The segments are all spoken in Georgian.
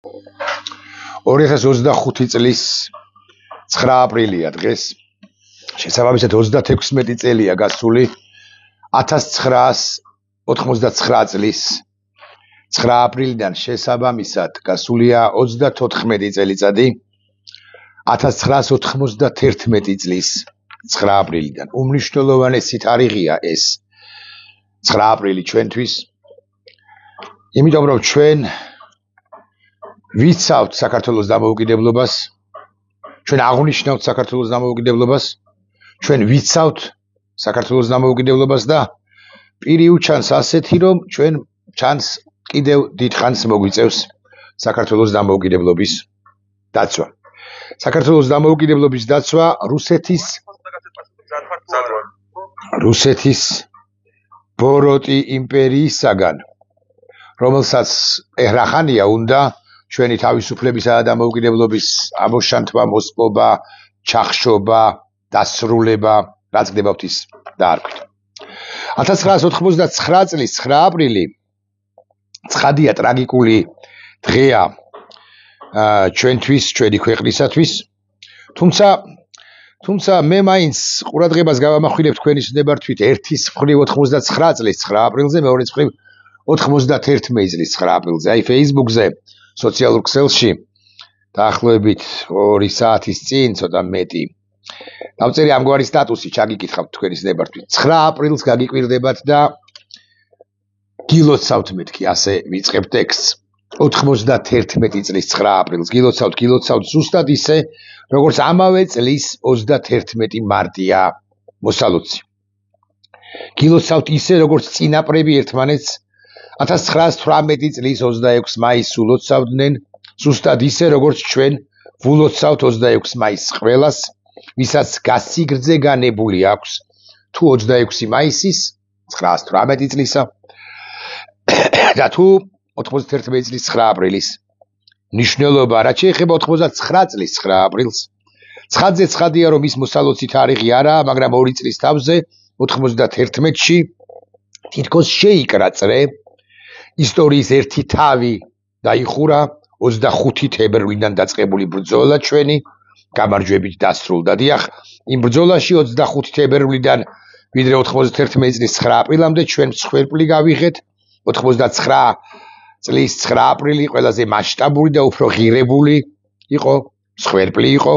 2025 წლის 9 აპრილია დღეს. შესაბამისად 36 წელია გასული 1999 წლის 9 აპრილიდან შესაბამისად გასულია 34 წელიწადი 1991 წლის 9 აპრილიდან. უმნიშვნელოვანესი თარიღია ეს 9 აპრილი ჩვენთვის. იმიტომ რომ ჩვენ ვიცავთ საქართველოს დამოუკიდებლობას, ჩვენ აღნიშნავთ საქართველოს დამოუკიდებლობას, ჩვენ ვიცავთ საქართველოს დამოუკიდებლობას და პირი უჩანს ასეთი, რომ ჩვენ ჩანს კიდევ დიდხანს მოგვიწევს საქართველოს დამოუკიდებლობის დაცვა. საქართველოს დამოუკიდებლობის დაცვა რუსეთის ბოროტი იმპერიისაგან, რომელსაც ეხრახანია უნდა ჩვენი თავისუფლებისა და დამოუკიდებლობის ამოშანთვა, მოსპობა, ჩახშობა, დასრულება, რაც ხდება ღვთის დაარქვით. 1999 წლის 9 აპრილი ცხადია ტრაგიკული დღეა ჩვენთვის, ჩვენი ქვეყნისათვის. თუმცა მე მაინც ყურადღებას გავამახვილებ თქვენი ცნებართვით ერთის მხრივ 99 წლის 9 აპრილზე, მეორეს მხრივ 91 წლის 9 აპრილზე. აი Facebook-ზე, სოციალურ ქსელში დაახლოებით 2 საათის წინ, ცოტა მეტი. დავწერე ამგვარი სტატუსი, ჩაგიკითხავთ თქვენი ცნებართვით. 9 აპრილს გაგიკვირდებათ და გილოცავთ მეთქი, ასე ვიწყებ ტექსტს. 91 წლის 9 აპრილს გილოცავთ ზუსტად ისე, როგორც ამავე წლის 31 მარტია მოსალოცი. გილოცავთ ისე, როგორც წინაპრები ერთმანეთს 1918 წლის 26 მაისს ულოცავდნენ, ზუსტად ისე, როგორც ჩვენ ულოცავთ 26 მაისს ყველას, ვისაც გასიგრძე განებული აქვს თუ 26 მაისის 1918 წლისა და თუ 91 წლის 9 აპრილის ნიშნულობა, რაც შეეხება 99 წლის 9 აპრილს. ცხადზე ცხადია, რომ ის მოსალოცი თარიღი არაა, მაგრამ 2 წლის თავზე 91-ში თითქოს შეიკრა წრე, ისტორიის ერთი თავი დაიხურა 25 თებერვლიდან დაწყებული ბრძოლა ჩვენი გამარჯვებით დასრულდა. დიახ, იმ ბრძოლაში 25 თებერვლიდან ვიდრე 91 წლის 9 აპრილამდე ჩვენ მსხვერპლი გავიღეთ. 99 წლის 9 აპრილი ყველაზე მასშტაბური და უფრო ღირებული იყო, მსხვერპლი იყო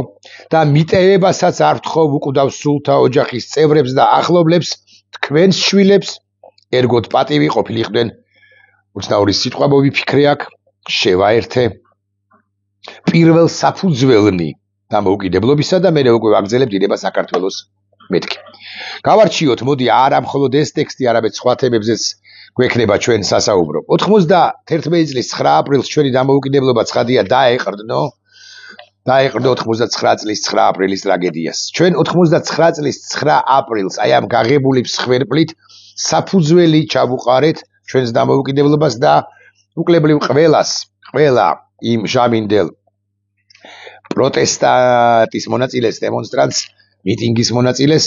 და მიტევებასაც არ ვთხოვ უკვდავ სულთა ოჯახის წევრებს და ახლობლებს, თქვენს შვილებს ერგოთ პატივი ყოფილიყდნენ. უცნაური სიტყვა მოვიფიქრე აქ, შევაერთე პირველ საფუძველნი დამოუკიდებლობისა და მე უკვე ვაგრძელებ დიდება საქართველოს მეთქი. გავარჩიოთ, მოდი, არა მხოლოდ ეს ტექსტი, არამედ სხვა თემებზეც გვექნება ჩვენ სასაუბრო. 91 წლის 9 აპრილს ჩვენი დამოუკიდებლობა ცხადია დაეყრდნო 99 წლის 9 აპრილის ტრაგედიას. ჩვენ 99 წლის 9 აპრილს აი ამ გაღებული მსხვერპლით საფუძველი ჩავუყარეთ ჩვენს დამოუკიდებლობას და უკლებრივ ყველა იმ ჟამინდელ პროტესტატის მონაწილეს, დემონსტრანტს, მიტინგის მონაწილეს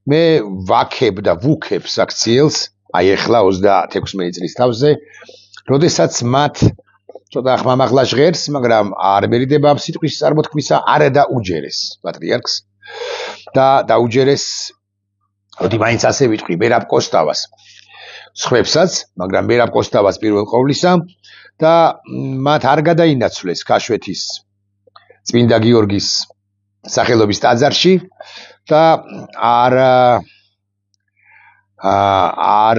მე ვაქებ და ვუქებ საქციელს, აი ახლა 36 წლის თავზე, როდესაც მათ ცოტა ხმამაღლა ჟღერს, მაგრამ არ მერიდება ამ სიტყვის წარმოთქმისა, არა დაუჯერეს პატრიარქს და დაუჯერეს, როდი მაინც ასე ვიტყვი, მერაბ კოსტავას. სხვებსაც, მაგრამ მერაბ კოსტავას პირველ ყოვლისა და მათ არ გადაინაცვლეს ქაშვეთის წმინდა გიორგის სახელობის ტაძარში და არ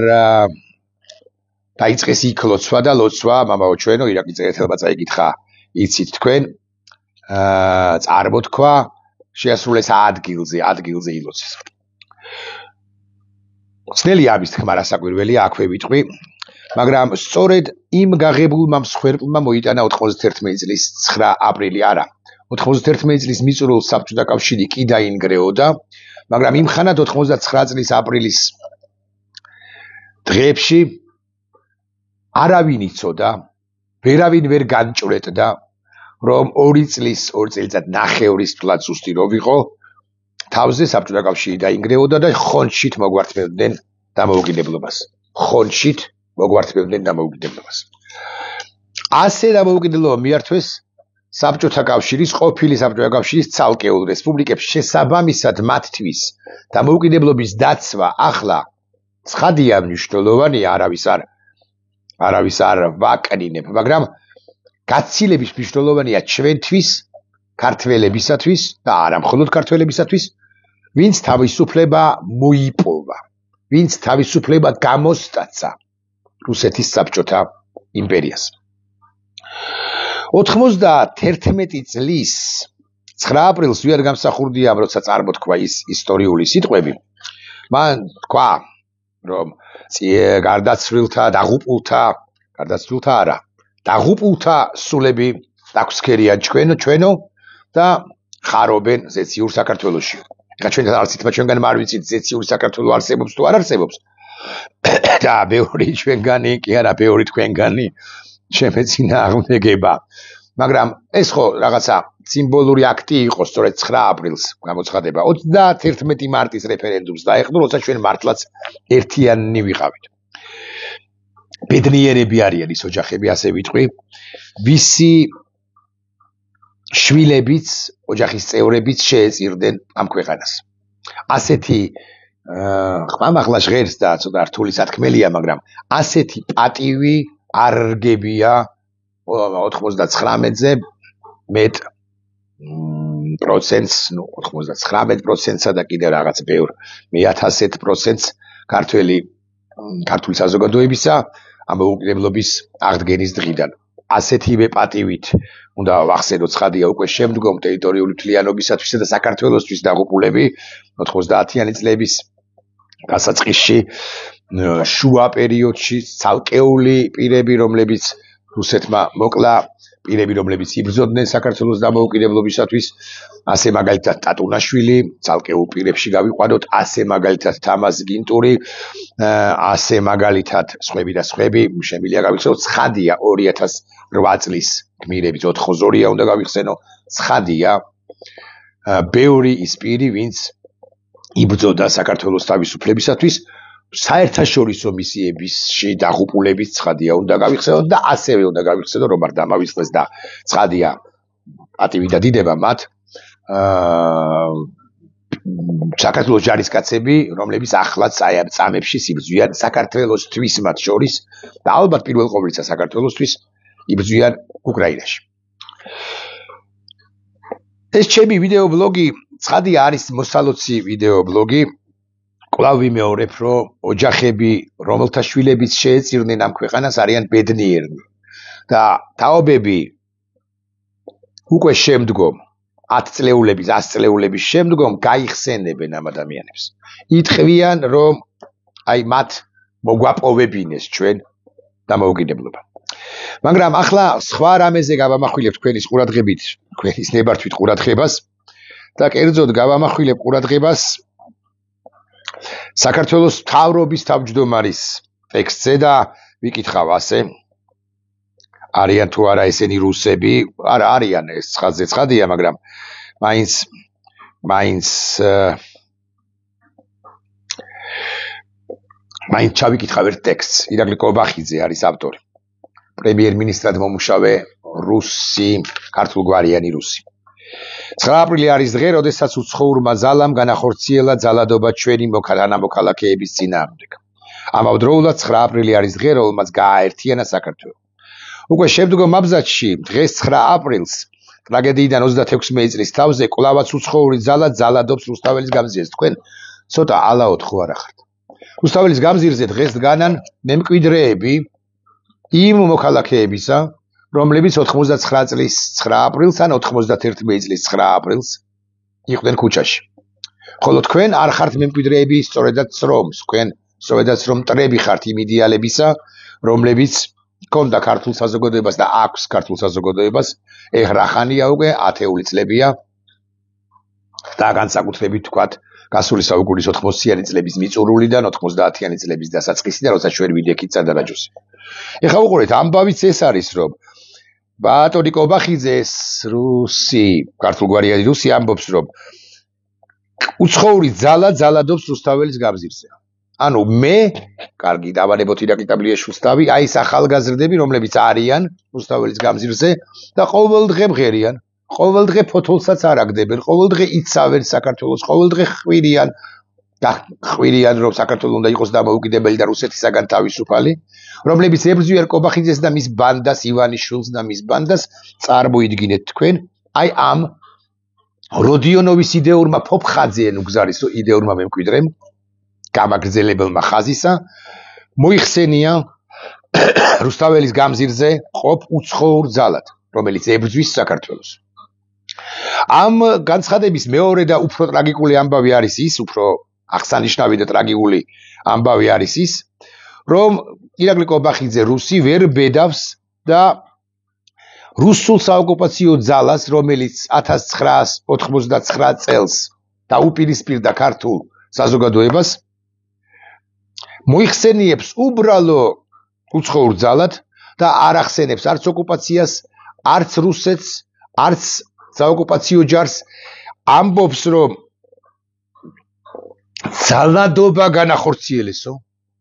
დაიწყეს იქ ლოცვა და ლოცვა, მამაო ჩვენო, ირაკლი წერეთელმა წაიკითხა, იცით თქვენ, წარმოთქვა შეასრულეს ადგილზე ილოცეს. ცნელია ამის თქმა რასაკვირველია, აქვე ვიტყვი, მაგრამ სწორედ იმ გაღებულმა მსხვერპლმა მოიტანა 91 წლის 9 აპრილი, არა. 91 წლის მიწურულს საბჭოთა კავშირი კი დაინგრეოდა, მაგრამ იმხანად 99 წლის აპრილის დღეებში არავინ იცოდა, ვერავინ ვერ განჭვრეტდა, რომ 2 წელიწად ნახევრის თვლად ზუსტი რო ვიყო, თავზე საბჭოთა კავშირი დაინგრეოდა და ხონჩით მოგვართმევდნენ დამოუკიდებლობას. ასე დამოუკიდებლობა მიართვეს საბჭოთა კავშირის ყოფილი საბჭოთა კავშირის ცალკეულ რესპუბლიკებს შესაბამისად მათთვის დამოუკიდებლობის დაცვა ახლა ცხადია მნიშვნელოვანია არავის არ ვაკნინებ, მაგრამ გაცილების მნიშვნელოვანია ჩვენთვის ქართველებისათვის და არა მხოლოდ ქართველებისათვის, ვინც თავისუფლება მოიპოვა, ვინც თავისუფლება გამოსტაცა რუსეთის საბჭოთა იმპერიას. 91 წლის 9 აპრილს ვიარ გამსახურდია, როცა წარმოთქვა ის ისტორიული სიტყვები. მან თქვა, რომ დაღუპულთა სულები დაგვსქერიან ჩვენო და ხარობენ ზეციურ საქართველოში. ეხლა ჩვენ არც ითმა ჩვენგან არ ვიცით ზეციური საქართველო არსებობს თუ არ არსებობს. და ბევრი ჩვენგანი, კი არა, ბევრი თქვენგანი შემეწინააღმდეგება. მაგრამ ეს ხო რაღაცა სიმბოლური აქტი იყო, სწორედ 9 აპრილს გამოცხადება 31 მარტის რეფერენდუმს დაეხნო, როცა ჩვენ მართლაც ერთიანნი ვიყავით. ბედნიერები არიან ის ოჯახები, ასე ვიტყვი, ვისი შვილებიც, ოჯახის წევრებიც შეეწირდნენ ამ ქვეყანას. ასეთი ხმამაღლა ჟღერს და ცოტა რთული სათქმელია, მაგრამ ასეთი პატივი არ რგებია 99-ზე მეტ პროცენტს, 99%-სა და კიდევ რაღაც ბევრ 1000%-ს ქართული საზოგადოებისა ამ მოუკიდებლობის აღდგენის დღიდან. ასეთივე პატივით უნდა ვახსენოთ ცხადია უკვე შემდგომ ტერიტორიული მთლიანობისათვისა და საქართველოსთვის დაღუპულები 90-იანი წლების დასაწყისში შუა პერიოდში ცალკეული პირები, რომლებიც რუსეთმა მოკლა, პირები, რომლებიც იბრძოდნენ საქართველოს დამოუკიდებლობისათვის, ასე მაგალითად ტატუნაშვილი, ცალკეულ პირებში გავიყვანოთ, ასე მაგალითად თამაზ გინტური, ასე მაგალითად სხვები, შემიძლია გავიხსენოთ, ცხადია 2008 წლის გმირების 4-2-ია უნდა გავიხსენო, ცხადია ბევრი ის პირი, ვინც იბრძოდა საქართველოს თავისუფლებისათვის, საერთაშორისო მისიებისში დაღუპულების ცხადია უნდა გავიხსენოთ და ასევე უნდა გავიხსენოთ, რომ არ დამავიწყდეს და ცხადია პატივი და დიდება მათ საქართველოს ჯარისკაცები, რომლებიც ახლაც აი ამ წამებში იბრძვიან საქართველოსთვის მათ შორის და ალბათ პირველ ყოვლისა საქართველოსთვის იბრძვიან უკრაინაში. ეს ჩემი ვიდეო ბლოგი ცხადია არის მოსალოცი ვიდეო ბლოგი. კვლავ ვიმეორებ, რომ ოჯახები, რომელთა შვილებიც შეეწირნენ ამ ქვეყანას, არიან ბედნიერნი და თაობები უკვე შემდგომ 10 წლეულების, 100 წლეულების შემდგომ გაიხსენებენ ამ ადამიანებს. იტყვიან, რომ აი მათ მოგვაპოვებინეს ჩვენ დამოუკიდებლობა. მაგრამ ახლა სხვა რამეზე გავამახვილებ თქვენის ყურადღებით, თქვენის ნებართვით ყურადღებას და კერძოდ გავამახვილებ ყურადღებას საქართველოს მთავრობის თავმჯდომარის ტექსტზე და ვიკითხავ ასე, არიან თუ არა ესენი რუსები, არა არიან, ეს ცხადია, მაგრამ მაინც ჩავიკითხავ ერთ ტექსტს. ირაკლი კობახიძე არის ავტორი. პრემიერ-მინისტრად მომუშავე რუსი, ქართულგვარიანი რუსი. 9 აპრილი არის დღე, როდესაც უცხოურმა ძალამ განახორციელა ძალადობა ჩვენი მოქალაქეების წინააღმდეგ. ამავდროულად 9 აპრილი არის დღე, რომელმაც გააერთიანა საქართველო. უკვე შემდგომ აბზაცში დღეს 9 აპრილს ტრაგედიიდან 36 წლის თავზე კვლავაც უცხოური ძალა ძალადობს რუსთაველის გამზირზე. თქვენ ცოტა ალაოდ ხო არ ახართ. რუსთაველის გამზირზე დღეს დგანან მემკვიდრეები იმ მოქალაქეებისა, რომლებიც 99 წლის 9 აპრილს ან 91 წლის 9 აპრილს იყვნენ ქუჩაში. ხოლო თქვენ არ ხართ მემკვიდრეები სწორედაც რომ მტრები ხართ იმ იდეალებისა, რომლებიც ჰქონდა ქართულ საზოგადოებას და აქვს ქართულ საზოგადოებას, ეხლა ხანია უკვე 10-ული წლებია და განსაკუთრებით თქვათ გასული საუკუნის 80-იანი წლების მიწურულიდან 90-იანი წლების დასაწყისიდან, როცა ჩვენ ვიდექით სადარაჯოზე. ეხლა უყურეთ, ამბავიც ეს არის, რომ ბატონი კობახიძეს რუსი, ქართულგვარიანი რუსი ამბობს, რომ უცხოური ძალა ძალადობს რუსთაველის გამზირზე. ანუ მე, კარგი, დავანებოთ ირაკლი ტაბლიაშვილს თავი, აი ეს ახალგაზრდები, რომლებიც არიან რუსთაველის გამზირზე და ყოველდღე მღერიან, ყოველდღე ფოთოლსაც არ აგდებენ, ყოველდღე იცავენ საქართველოს, ყოველდღე ხვირიან, რომ საქართველო უნდა იყოს დამოუკიდებელი და რუსეთისაგან თავისუფალი, რომლებიც ებრძვიან კობახიძეს და მის ბანდას, ივანიშვილს და მის ბანდას, წარმოიდგინეთ თქვენ, აი ამ როდიონოვის იდეურმა ფოფხაძეენ უგზარის იდეურმა მემკვიდრემ, გამაგრძელებელმა ხაზისა, მოიხსენია რუსთაველის გამზირზე ყოფ უცხოურ ძალად, რომელიც ებრძვის საქართველოს. ამ განცხადების მეორე და უფრო ტრაგიკული ამბავი არის ის, უფრო აღსანიშნავი და ტრაგიკული ამბავი არის ის, რომ ირაკლი კობახიძე რუსი ვერ ბედავს და რუსულ საოკუპაციო ძალას, რომელიც 1989 წელს დაუპირისპირდა ქართულ საზოგადოებას, მოიხსენიებს უბრალო უცხოურ ძალად და არ ახსენებს არც ოკუპაციას, არც რუსეთს, არც საოკუპაციო ჯარს, ამბობს, რომ ძალადობა განახორციელესო,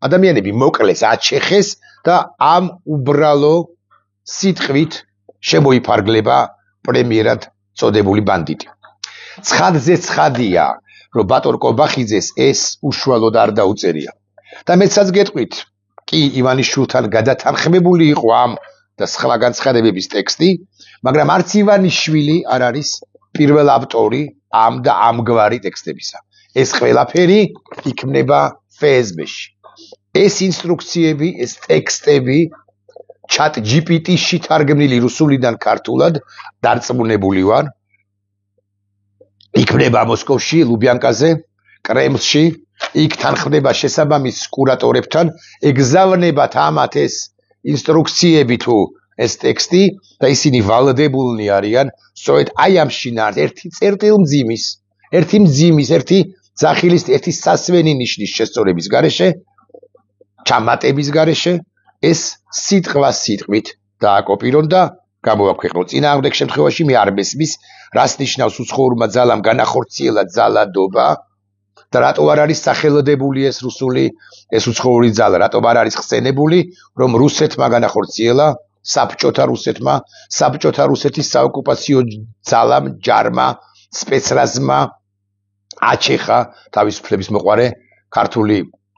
ადამიანები მოკლეს, აჩეხეს და ამ უბრალო სიტყვით შემოიფარგლება პრემიერად წოდებული ბანდიტი. ცხადზე ცხადია, რომ ბატონ კობახიძეს ეს უშუალოდ არ დაუწერია. და მეცაც გეტყვით, კი ივანიშვილთან გადათანხმებული იყო ამ და სხვა განცხადებების ტექსტი, მაგრამ არც ივანიშვილი არ არის პირველ ავტორი ამ და ამგვარი ტექსტებისა. ეს ყველაფერი იქნება FSB-ში. ეს ინსტრუქციები, ეს ტექსტები chat GPT-ში თარგმნილი რუსულიდან ქართულად დარწმუნებული ვარ. იქნება მოსკოვში, ლუბიანკაზე, კრემლში, იქ თანხმდება შესაბამის კურატორებთან, ეგზავნებათ ამათ ეს ინსტრუქციები თუ ეს ტექსტი და ისინი ვალდებულნი არიან, სწორედ აი ამ შინაარსს ერთი წერტილმძიმის, ერთი ძახილის, ერთი სასვენი ნიშნის შესწორების გარეშე, ჩამატების გარეშე ეს სიტყვა სიტყვით დააკოპირონ და გამოაქვეყნო. წინააღმდეგ შემთხვევაში მე არ მესმის, რას ნიშნავს უცხოურმა ძალამ განახორციელა ძალადობა და რატო არ არის სახელოდებული ეს რუსული, ეს უცხოური ძალა, რატო არ არის ხსენებული, რომ რუსეთმა განახორციელა, საბჭოთა რუსეთის საოკუპაციო ძალამ, ჯარმა, სპეცრაზმა აჩეხა თავისუფლების მოყვარე ქართული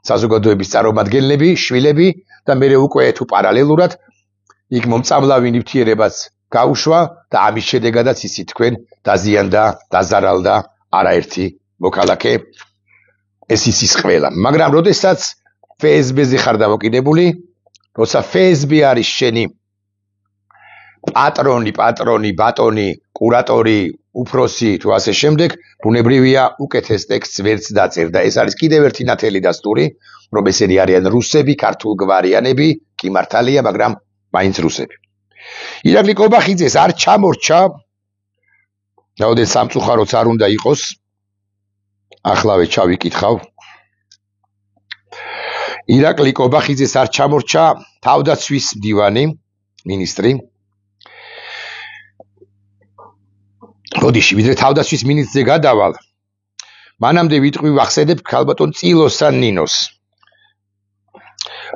საზოგადოების წარმომადგენლები, შვილები და მე უკვე თუ პარალელურად იქ მომწამლავი ნივთიერებაც გაუშვა და ამის შედეგადაც ისი თქვენ დაზიანდა, დაზარალდა არაერთი მოქალაქე, ეს იცის ყველა. მაგრამ როდესაც FSB-ზე ხარ დამოკიდებული, როცა FSB არის შენი პატრონი, ბატონი, კურატორი, უფროსი თუ ასე შემდეგ, ბუნებრივია უკეთეს ტექსტს ვერც დაწერ და ეს არის კიდევ ერთი ნათელი დასტური, რომ ესენი არიან რუსები, ქართულგვარიანები, კი მართალია, მაგრამ მაინც რუსები. ირაკლი კობახიძეს არ ჩამორჩა, რაოდენ სამწუხაროც არ უნდა იყოს, ახლავე ჩავიკითხავ. ირაკლი კობახიძეს არ ჩამორჩა თავდაცვის მდივანი, მინისტრი. როდიში ვიდრე თავდაცვის მინისტრზე გადავალ, მანამდე ვიტყვი ვახსენებ ქალბატონ წილოსან ნინოს,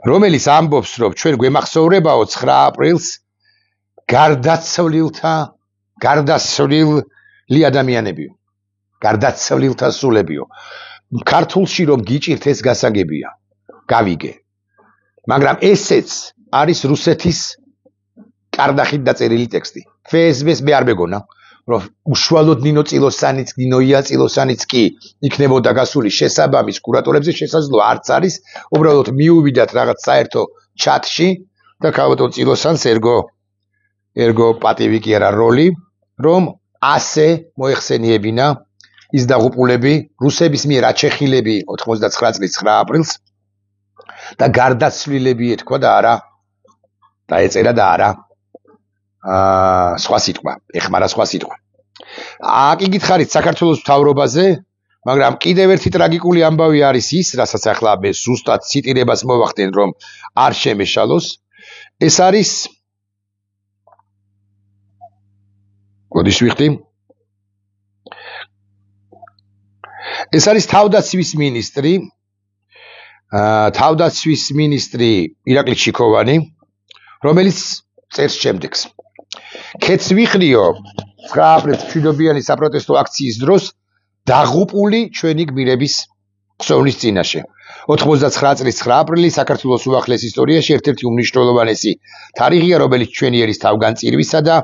რომელიც ამბობს, რომ ჩვენ გვემახსოვრებაო 9 აპრილს გარდაცვლილი ადამიანებიო, გარდაცვლილთა სულებიო. ქართულში რომ გიჭირთ ეს გასაგებია, გავიგე. მაგრამ ესეც არის რუსეთის კარდახით დაწერილი ტექსტი. FSB-ს მე არ მეგონა, რომ უშუალოდ ნინო ია წილოსანიც კი იქნებოდა გასული შესაბამის კურატორებზე, შესაძლოა არც არის, უბრალოდ მიუვიდათ რაღაც საერთო ჩატში და ქალბატონ წილოსანს ერგო პატივი კი არა როლი, რომ ასე მოეხსენიებინა ის დაღუპულები, რუსების მიერ აჩეხილები 99 წლის 9 აპრილს და გარდაცვლილები ეთქვა და არა დაეწერა და არა სხვა სიტყვა, ეხმარა სხვა სიტყვა. კი გითხარით საქართველოს მთავრობაზე, მაგრამ კიდევ ერთი ტრაგიკული ამბავი არის ის, რასაც ახლა მე ზუსტად ციტირებას მოვახდენ, რომ არ შემეშალოს, ეს არის გოდის ვიხდი? ეს არის თავდაცვის მინისტრი, თავდაცვის მინისტრი ირაკლი ჩიქოვანი, რომელიც წერს შემდეგს. ქეთს ვიხრიო 9 აპრილის მშვიდობიანი საპროტესტო აქციის დროს დაღუპული ჩვენი გმირების ხსოვნის წინაშე. 99 წლის 9 აპრილი საქართველოს უახლეს ისტორიაში ერთ-ერთი უმნიშვნელოვანესი თარიღია, რომელიც ჩვენი ერის თავგანწირვისა და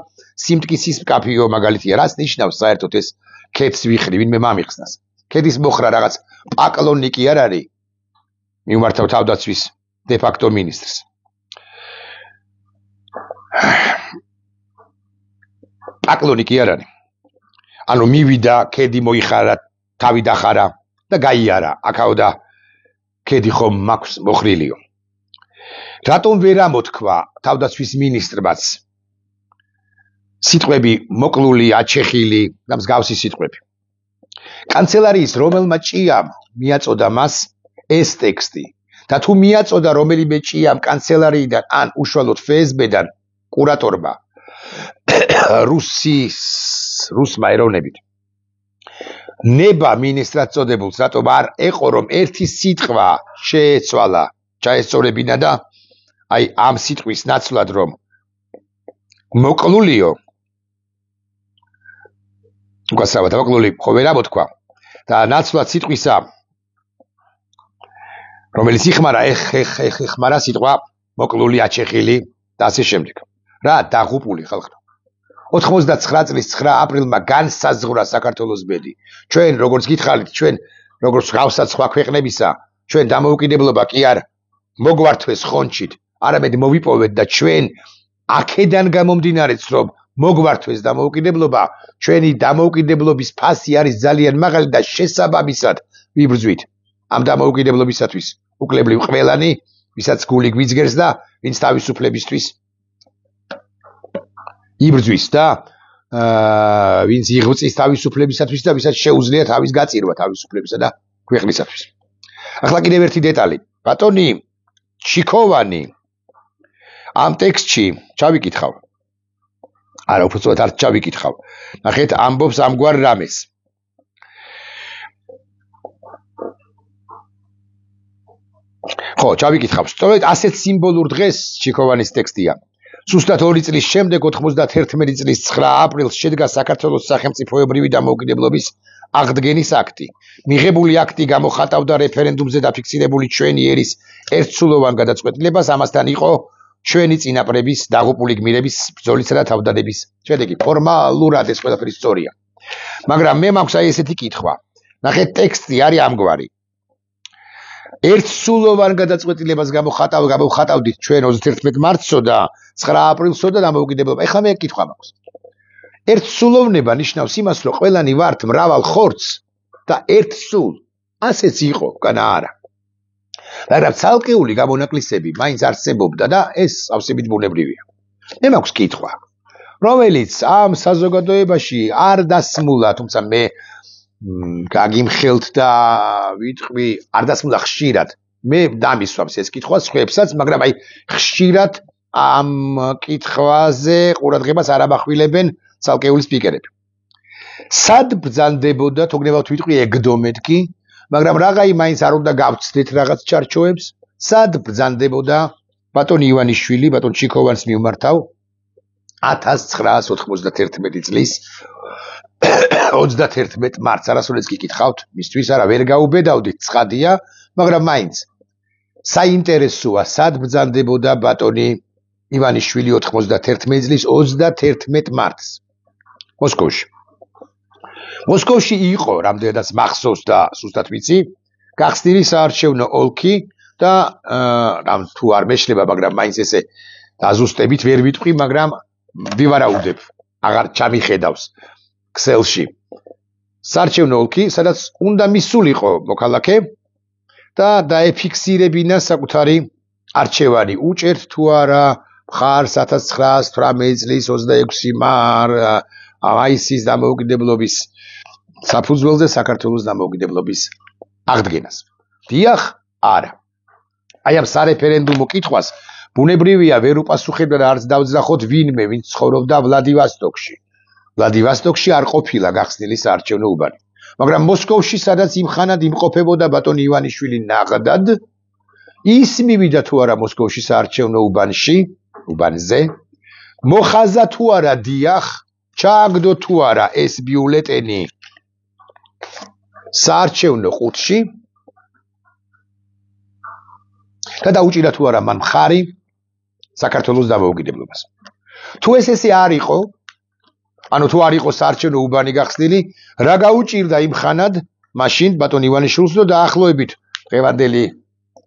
სიმტკიცის მკაფიო მაგალითია. რას ნიშნავს საერთოდ ეს ქეთს ვიხრი, ვინმე მამიხსნას. ქეთის მოხრა რაღაც პაკლონიკი არ არის, მიუმართავ თავდაცვის დე ფაქტო მინისტრს. პაკლონიკი არ არის. ანუ მივიდა, ქედი მოიხარა, თავი დახარა და გაიარა. აქაო და ქედი ხომ მაქვს მოხრილიო. რატომ ვერ ამოთქვა თავდაცვის მინისტრმაც სიტყვები მოკლული, აჩეხილი და მსგავსი სიტყვები. კანცელარიის რომელმა ჭიამ მიაწოდა მას ეს ტექსტი და თუ მიაწოდა რომელიმე ჭიამ კანცელარიიდან ან უშუალოდ FSB-დან კურატორმა რუსმა ეროვნებით ნება მინისტრად წოდებულს, რატომ არ ეყო, რომ ერთი სიტყვა შეეცვალა, ჩაესწორებინა და აი ამ სიტყვის ნაცვლად რომ მოკლულიო უგასავად მოკლული ხო ვერ ამოთქვა და ნაცვლად სიტყვისა რომელიც იხმარა ეხმარა სიტყვა მოკლული, აჩეხილი და ასე შემდეგ. რა დაღუპული ხალხო 99 წლის 9 აპრილმა განსაზღვრა საქართველოს ბედი. ჩვენ როგორც გითხარით, ჩვენ როგორც გავსად სხვა ქვეყნებისა, ჩვენ დამოუკიდებლობა კი არ მოგვართვეს ხონჩით, არამედ მოვიპოვეთ და ჩვენ აქედან გამომდინარეც რომ მოგვართვეს დამოუკიდებლობა, ჩვენი დამოუკიდებლობის ფასი არის ძალიან მაღალი და შესაბამისად ვიბრძვით ამ დამოუკიდებლობისათვის. უკლებლივ ყველანი, ვისაც გული გვიძგერს და ვინც თავისუფლებისთვის იბრძვის და ვინც იღწვის თავისუფლებისათვის და ვისაც შეუძლია თავის გაწირვა თავისუფლებისა და ქვეყნისათვის. ახლა კიდევ ერთი დეტალი. ბატონი ჩიქოვანი ამ ტექსტში ჩავიკითხავ. არა, უბრალოდ არ ჩავიკითხავ. ნახეთ, ამბობს ამგვარ რამეს. ხო, ჩავიკითხავ. სწორედ ასეთ სიმბოლურ დღეს ჩიქოვანის ტექსტია. ზუსტად 2 წლის შემდეგ 91 წლის 9 აპრილს შედგა საქართველოს სახელმწიფოებრივი დამოუკიდებლობის აღდგენის აქტი. მიღებული აქტი გამოხატავდა რეფერენდუმზე დაფიქსირებული ჩვენი ერის ერთსულოვან გადაწყვეტილებას, ამასთან იყო ჩვენი წინაპრების დაღუპული გმირების ბრძოლისა და თავდადების შედეგი. ფორმალურად ეს ყველაფერი სწორია. მაგრამ მე მაქვს აი ესეთი კითხვა. ნახეთ, ტექსტი არის ამგვარი. ერთსულოვან გადაწყვეტილებას გამოხატავდით ჩვენ 31 მარტსო და 9 აპრილსო და დამოუკიდებლობა. ეხლა მე კითხვა მაქვს. ერთსულოვნება ნიშნავს იმას, რომ ყველანი ვართ მრავალ ხორცს და ერთსულ. ასეც იყო, განა არა. მაგრამ ცალკეული გამონაკლისები მაინც არსებობდა და ეს ავსებით ბუნებრივია. მე მაქვს კითხვა, რომელიც ამ საზოგადოებაში არ დასმულა, თუმცა მე გაგიმხელთ და ვიტყვი არ დასმულა ხშირად. მე დამისვამს ეს კითხვა სხვებსაც, მაგრამ აი ხშირად ამ კითხვაზე ყურადღებას არ ამახვილებენ ცალკეული სპიკერები. სად ბრძანდებოდა, თუ გნებავთ ვიტყვი ეგდომეთკი, მაგრამ რაღაცა მაინც არ უნდა გავცდეთ რაღაც ჩარჩოებს, სად ბრძანდებოდა ბატონ ივანიშვილი, ბატონ ჩიქოვანს მიმართავ 1991 წლის 31 მარტს, არასოდეს გიკითხავთ, მისთვის არა ვერ გაუბედავდით, ცხადია, მაგრამ მაინც საინტერესოა, სად ბრძანდებოდა ბატონი ივანიშვილი 91 წლის 31 მარტს მოსკოვში. მოსკოვში იყო, რამდენადაც მახსოვს და სუსტად ვიცი, გახსნილი საარჩევნო ოლქი და თუ არ მეშლება, მაგრამ მაინც ესე დაზუსტებით ვერ ვიტყვი, მაგრამ ვივარაუდებ, აღარ ჩამიხედავს ქსელში. საარჩევნო ოლქი, სადაც უნდა მისულიყო მოქალაქე და დაეფიქსირებინა საკუთარი არჩევანი. უჭერთ თუ არა მხარს 1918 წლის 26 მაისის დამოუკიდებლობის საფუძველზე საქართველოს დამოუკიდებლობის აღდგენას. დიახ, არა. აი ამ სარეფერენდუმო კითხვას ბუნებრივია ვერ უპასუხებდა და არც დავძნახოთ ვინმე, ვინც ცხოვრობდა ვლადივოსტოკში. ვლადივოსტოკში არ ყოფილა გახსნილი საარჩევნო უბანი. მაგრამ მოსკოვში, სადაც იმხანად იმყოფებოდა ბატონი ივანიშვილი ნაღდად, ის მივიდა თუ არა მოსკოვში საარჩევნო უბანზე, მოხაზა თუ არა დიახ, ჩააგდო თუ არა ეს ბიულეტენი საარჩევნო ყუთში და დაუჭირა თუ არა მან მხარი საქართველოს დამოუკიდებლობას. თუ ესე არ იყო, ანუ თუ არ იყო საარჩევნო უბანი გახსნილი, რა გაუჭირდა იმ ხანად მაშინ ბატონ ივანიშვილს და დაახლოებით დღევანდელი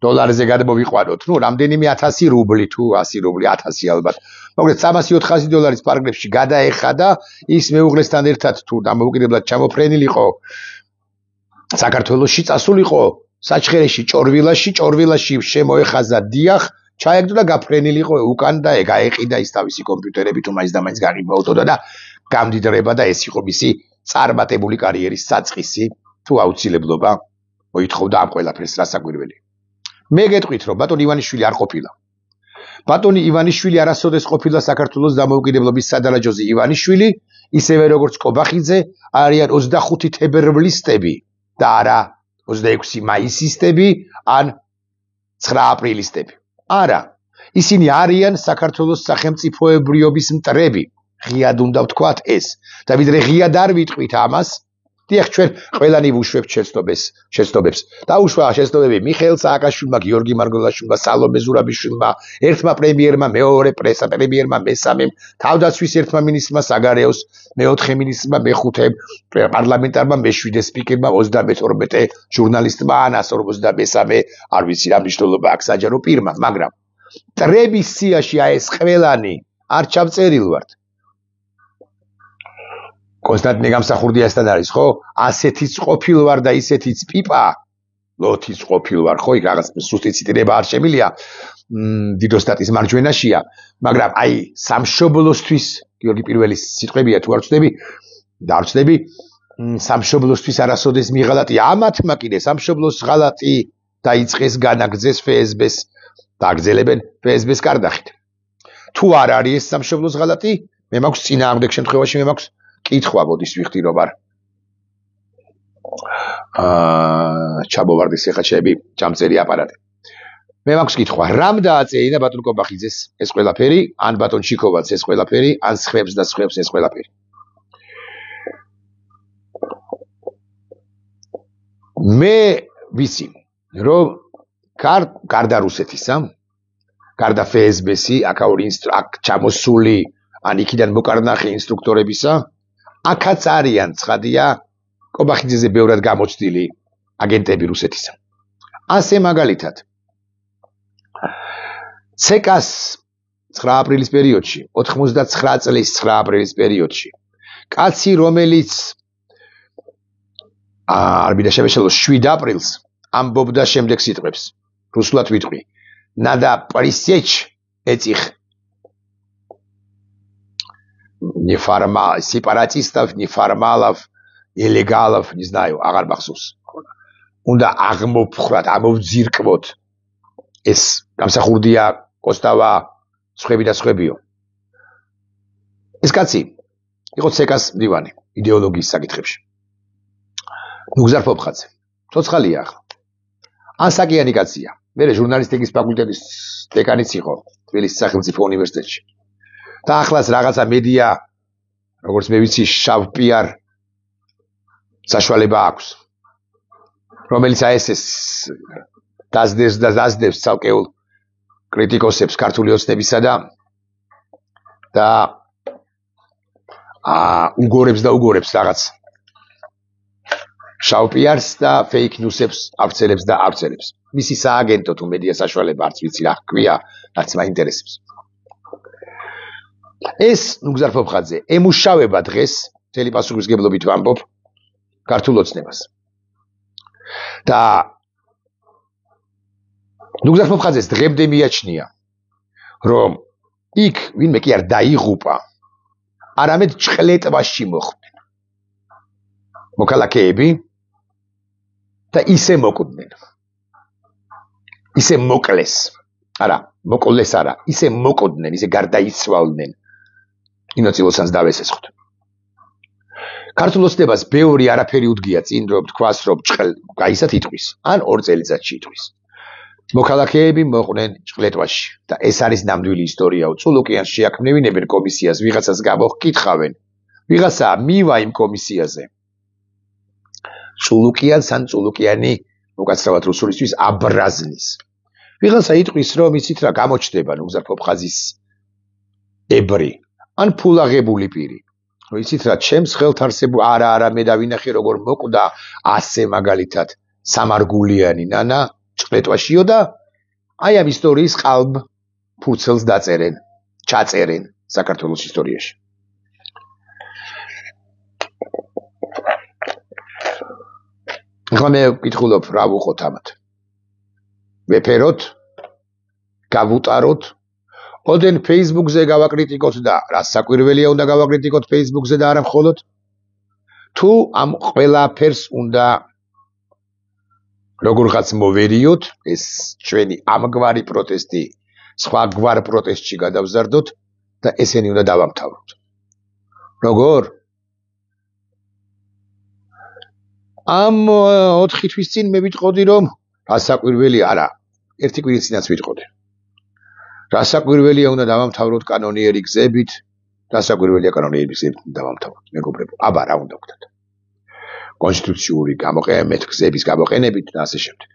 დოლარზე გადმოვიყვანოთ, რამდენიმე 1000 რუბლი თუ 100 რუბლი, 1000 ალბათ. მოკლედ 300-400 დოლარის პარაგრაფში გადაეხადა ის მეუღლესთან ერთად თუ დამოუკიდებლად ჩამოფრენილიყო საქართველოში წასულიყო საჩხერეში ჭორვილაში შემოეხაზა დიახ, ჩაეგდო და გაფრენილიყო უკან და გაეყიდა ის თავისი კომპიუტერები თუ მაინც და მაინც გაღიმბავდა და გამდიდრება და ეს იყო მისი წარმატებული კარიერის საწყისი თუ აუცილებლობა მოითხოვდა ამ ყველაფერს რასაკვირველი. მე გეტყვით რომ ბატონ ივანიშვილი არ ყოფილა. ბატონი ივანიშვილი არასოდეს ყოფილა საქართველოს დამოუკიდებლობის სადარაჯოზე ივანიშვილი, ისევე როგორც კობახიძე არიან 25 თებერვლისტები და არა 26 მაისისტები ან 9 აპრილისტები. არა, ისინი არიან საქართველოს სახელმწიფოებრიობის მტრები. ღიად უნდა ვთქვათ ეს. და ვიდრე ღიად არ ვიტყვით ამას, დიახ, ჩვენ ყველანი ვუშვებთ შეცდომებს. დაუშვა შეცდომები მიხეილ სააკაშვილმა, გიორგი მარგველაშვილმა, სალომე ზურაბიშვილმა, ერთმა პრემიერმა, მეორე პრემიერმა, მესამემ, თავდაცვის ერთმა მინისტრმა, საგარეოს მეოთხე მინისტრმა, მეხუთე პარლამენტარმა, მეშვიდე სპიკერმა, 32 ჟურნალისტმა, ან 153 არ ვიცი რა მნიშვნელობა აქვს საჯარო პირმა, მაგრამ მტრების სიაში ეს ყველანი არ ჩავწერილ ვართ. კონსტანტინე გამსახურდიასთან არის, ხო? ასეთიც ყოფილ ვარ და ისეთიც პიპა. ლოთიც ყოფილ ვარ, ხო? იქ რაღაც სუსტი ციტირება არ შემილია. დიდოსტატის მარჯვენაშია, მაგრამ აი სამშობლოსთვის გიორგი პირველის სიტყვებია თუ არ ვწდები, და არ ვწდები, სამშობლოსთვის არასოდეს მიღალატი, ამათმა კიდე სამშობლოს ღალატი დაიწყეს განაგრძეს FSB-ს, დააგრძელებენ FSB-ს კარდახით. თუ არ არის ეს სამშობლოს ღალატი, მე მაქვს წინააღმდეგ შემთხვევაში მე მაქვს კითხვა მოდის ვიხდი რომ არ ჩაბოვარდეს ეხაჩები ჯამწერი აპარატი. მე მაქვს კითხვა, რამ დააწერინა ბატონ კობახიძეს ეს ყველაფერი, ან ბატონ ჩიკოვაც ეს ყველაფერი, ან სხვებს და სხვებს ეს ყველაფერი. მე ვიცი, რომ გარდა რუსეთისა, გარდა FSB-სი, აქაური აქ ჩამოსული, ან იქიდან მოკარნახი ინსტრუქტორებისა, აქაც არიან ცხადია კობახიძეზე ბევრად გამოცდილი აგენტები რუსეთისა. ასე მაგალითად ცეკას 9 აპრილის პერიოდში, 99 წლის 9 აპრილის პერიოდში, კაცი რომელიც არ მინდა შევეშალოს 7 აპრილს ამბობდა შემდეგ სიტყვებს. რუსულად ვიტყვი. Надо пресечь этих сепаратистов, неформалов, нелегалов, не знаю, აღარ მახსოვს. უნდა აღმოფხრათ, ამოვძირკვოთ ეს გამსახურდია კოსტავა, სხვები და სხვებიო. ეს კაცი იყო ცეკას მდივანი იდეოლოგიის საკითხებში. ნუგზარ ფოფხაძე. ცოცხალია ახლა. ანსაკიანი კაცია. მე ჟურნალისტიკის ფაკულტეტის დეკანიც იყო თბილისის სახელმწიფო უნივერსიტეტში. და ახლაც რაღაცა მედია, როგორც მე ვიცი, შავ პიარ საშუალება აქვს. რომელიც ეს დაძდევს ცალკეულ კრიტიკოსებს ქართული ოცნებისა და უგორებს რაღაც შავ პიარს და ფეიქ ნიუსებს ავრცელებს და ავრცელებს. მისი სააგენტო თუ მედია საშუალება არც ვიცი რა ქვია, რაც მაინტერესებს. ეს ნუგზარ ფოფხაძე ემუშავება დღეს მთელი პასუხისმგებლობით ვამბობ ქართულ ოცნებას. და ნუგზარ ფოფხაძეს დღემდე მიაჩნია, რომ იქ ვინმე კი არ დაიღუპა, არამედ ჭყლეტვაში მოხვდნენ მოქალაქეები და ისე მოკვდნენ. ისე მოკლეს. არა, მოკლეს არა, ისე მოკვდნენ, ისე გარდაიცვალნენ. ინოცილოსანს დავესესხოთ. ქართულ ოცნებას ბევრი არაფერი უდგია წინ რომ თქვას რომ გაისათ იტყვის, ან 2 წელიწადში იტყვის. მოქალაქეები მოყვნენ ჭყლეტვაში და ეს არის ნამდვილი ისტორიაო. წულუკიანს შეაქმნევინებენ კომისიას, ვიღაცას გამოგკითხავენ. ვიღაცა მივა იმ კომისიაზე. წულუკიანს ან წულუკიანი უკაცრავად რუსულისთვის აბრაზნის. ვიღაცა იტყვის, რომ იცით რა გამოჩნდება ნუგზარ ფოფხაზის ებრი, ან ფულაღებული პირი. რომ იცით რა, ჩემს ხელთარსებულ არა მე დავინახე როგორ მოკვდა ასე მაგალითად სამარგულიანი ნანა ჭყლეტვაშიო და აი ამ ისტორიის ყალბ ფურცელს ჩაწერენ საქართველოს ისტორიაში. ახლა მე ვკითხულობ რა ვუყოთ ამათ. ვეფეროთ, გავუტაროთ, ოდენ Facebook-ზე გავაკრიტიკოთ და რა საკვირველია უნდა გავაკრიტიკოთ Facebook-ზე და არა მხოლოდ თუ ამ ყველაფერს უნდა როგორღაც მოვერიოთ, ეს ჩვენი ამგვარი პროტესტი სხვა გვარ პროტესტში გადავზარდოთ და ესენი უნდა დავამთავროთ. როგორ? ამ 4 თვის წინ მე ვიტყოდი რომ რასაკვირველია, არა, ერთი კვირის წინაც ვიტყოდი. რასაკვირველია უნდა დავამთავროთ კანონიერი გზებით, რასაკვირველია კანონიერი გზებით დავამთავროთ, მეგობრებო. აბა რა უნდა ვქნათ? კონსტიტუციური გამოყენებით, გზების გამოყენებით და ასე შემდეგ.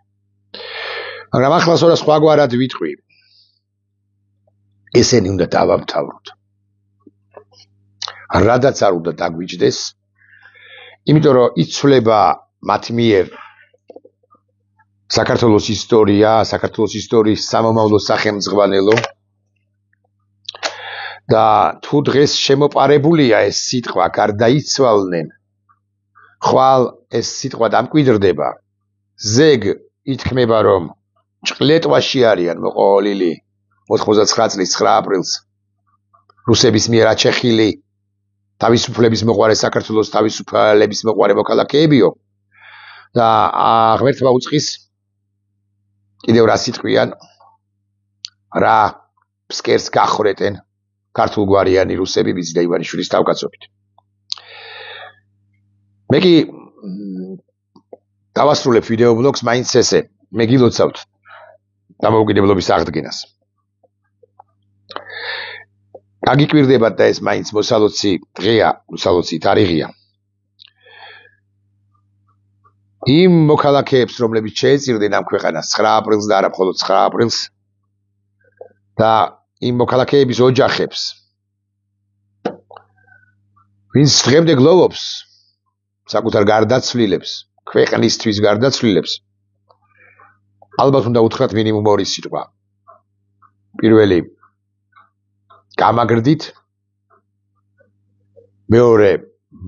მაგრამ ახლა სხვაგვარად ვიტყვი. ესენი უნდა დავამთავროთ. რადაც არ უნდა დაგვიჯდეს, იმიტომ რომ იცვლება მათ მიერ საქართველოს ისტორია, საქართველოს ისტორიის სამომავლო სახელმძღვანელო და თუ დღეს შემოპარებულია ეს სიტყვა, გარდაიცვალნენ, ხვალ ეს სიტყვა დამკვიდრდება, ზეგ ითქმება რომ ჭყლეტვაში არიან მოყოლილი 99 წლის 9 აპრილს რუსების მიერ აჩეხილი თავისუფლების მოყვარე საქართველოს თავისუფლების მოყვარე მოქალაქეებიო და ღმერთმა უწყის კიდევ რა სიტყვიან რა ფსკერს გახვრეტენ ქართულგვარიანი რუსები ბიზნე ივანიშვილის თავკაცობით. მე კი დავასრულებ ვიდეო ბლოგს მაინც ესე, მე გილოცავთ დამოუკიდებლობის აღდგენას. გაგიკვირდებათ და ეს მაინც მოსალოცი დღეა, მოსალოცი თარიღია. იმ მოქალაქეებს, რომლებიც შეეწირდნენ ამ ქვეყანას 9 აპრილს და არა მხოლოდ 9 აპრილს და იმ მოქალაქეების ოჯახებს, ვინც დღემდე გლოვობს საკუთარ გარდაცვლილებს, ქვეყნისთვის გარდაცვლილებს, ალბათ უნდა უთხრათ მინიმუმ 2 სიტყვა. პირველი გამაგრდით, მეორე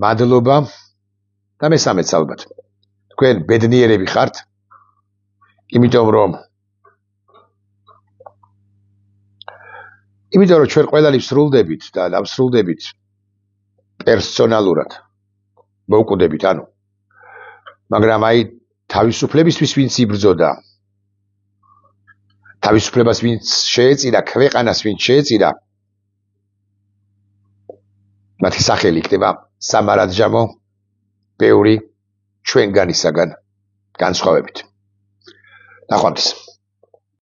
მადლობა და მესამეც ალბათ თქვენ ბედნიერები ხართ, იმიტომ რომ ჩვენ ყველანი ვსრულდებით და დავსრულდებით პერსონალურად მოვკვდებით, ანუ მაგრამ აი თავისუფლებისთვის ვინც იბრძოდა, თავისუფლებას ვინც შეეწირა, ქვეყანას ვინც შეეწირა, მათი სახელი იქნება სამარადჯამო ბევრი ჩვენგანისაგან განსხვავებით. ნახვამდის.